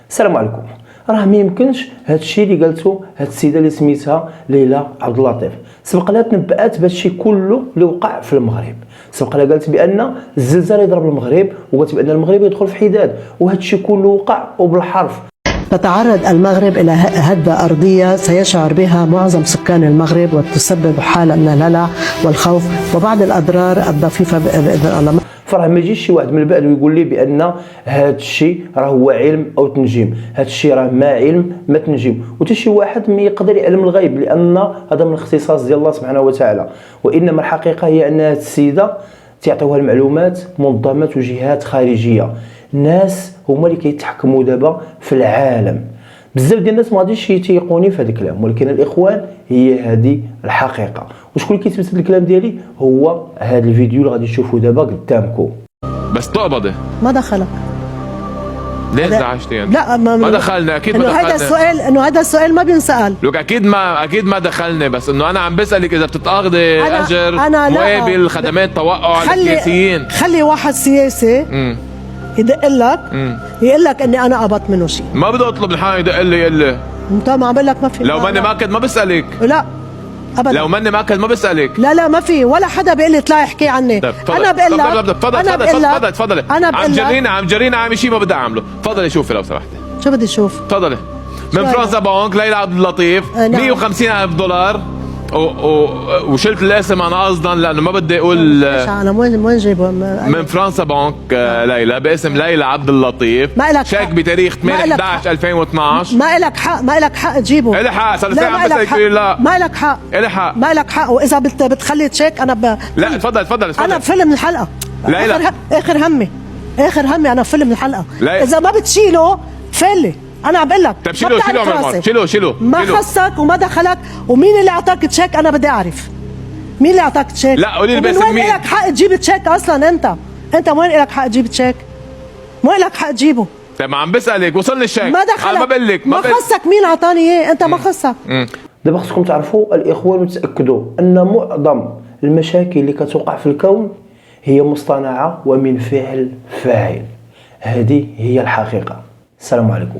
السلام عليكم. راه ما يمكنش هذا الشيء اللي قالته هذه السيده اللي سميتها ليلى عبد اللطيف. سبق لها تنبأت بهذا الشيء كله اللي وقع في المغرب. سبق لها قالت بان الزلزال يضرب المغرب، وقالت بان المغرب يدخل في حداد، وهذا الشيء كله وقع وبالحرف. تتعرض المغرب إلى هدة أرضية سيشعر بها معظم سكان المغرب، وتسبب حالة من الهلع والخوف وبعض الأضرار الضفيفة بإذن الله. فراه ما يجيش شي واحد من البعد ويقول لي بان هذا الشيء راه هو علم او تنجيم. هذا الشيء راه ما علم ما تنجيم، وحتى شي واحد ما يقدر يعلم الغيب، لان هذا من الاختصاص ديال الله سبحانه وتعالى. وانما الحقيقه هي ان هذه السيده تعطيوها المعلومات منظمات وجهات خارجيه، ناس هما اللي كيتحكموا دابا في العالم. بزاف ديال الناس ما غاديش يتيقوني في هذا الكلام، ولكن الاخوان هي هذه الحقيقه. وشكون اللي كيثبت الكلام ديالي هو هذا الفيديو اللي غادي تشوفوه دابا قدامكم. بس تقبضي ما دخلك؟ ليش زعجتي يعني؟ لا ما دخلنا، اكيد ما دخلنا. هذا السؤال ما بينسأل. لوك اكيد ما دخلنا، بس انه انا عم بسألك اذا بتتقاضي اجر مقابل خدمات توقع للسياسيين. خلي واحد سياسي يدق لك يقول لك اني انا قبضت منه شيء. ما بدي اطلب من حالي يدق لي يقول لي انت ما عم بقول لك ما في. لو ماني ماكد ما بسألك. لا ابدا. لو ماني ماكد ما بسألك. لا ما في ولا حدا بيقول لي اطلعي احكي عني. انا بقول لك تفضلي. عم جرينا عامل شيء ما بدي اعمله. تفضلي شوفي لو سمحتي. شو بدي اشوف؟ تفضلي. من فرنسا بنك ليلى عبد اللطيف. نعم. 150,000 دولار. وشلت الاسم انا قصدا لانه ما بدي اقول. انا وين جايبه؟ من فرنسا بنك ليلى باسم ليلى عبد اللطيف. شيك بتاريخ 8/11/2012. ما لك حق تجيبه. الي حق صار ساعه عم بسالك لا. ما لك حق. الي حق. ما لك حق، واذا بتخلي تشيك انا لا تفضل. انا بفيلم الحلقه. ليلى اخر همي انا بفيلم الحلقه. ليلى. اذا ما بتشيله فلي انا عم بقول لك. طيب شيلوا ما خصك وما دخلك، ومين اللي اعطاك تشيك انا بدي اعرف. مين اللي اعطاك تشيك؟ لا قولي لي باسم مين. وين لك حق تجيب تشيك اصلا؟ انت وين لك حق تجيب تشيك؟ وين لك حق تجيبه؟ طيب ما عم بسالك وصلني الشيك. ما دخلك. انا ما بقول لك ما خصك مين اعطاني اياه، انت ما خصك. دابا خصكم تعرفوا الاخوان وتاكدوا ان معظم المشاكل اللي كتوقع في الكون هي مصطنعه ومن فعل فاعل. هذه هي الحقيقه. السلام عليكم.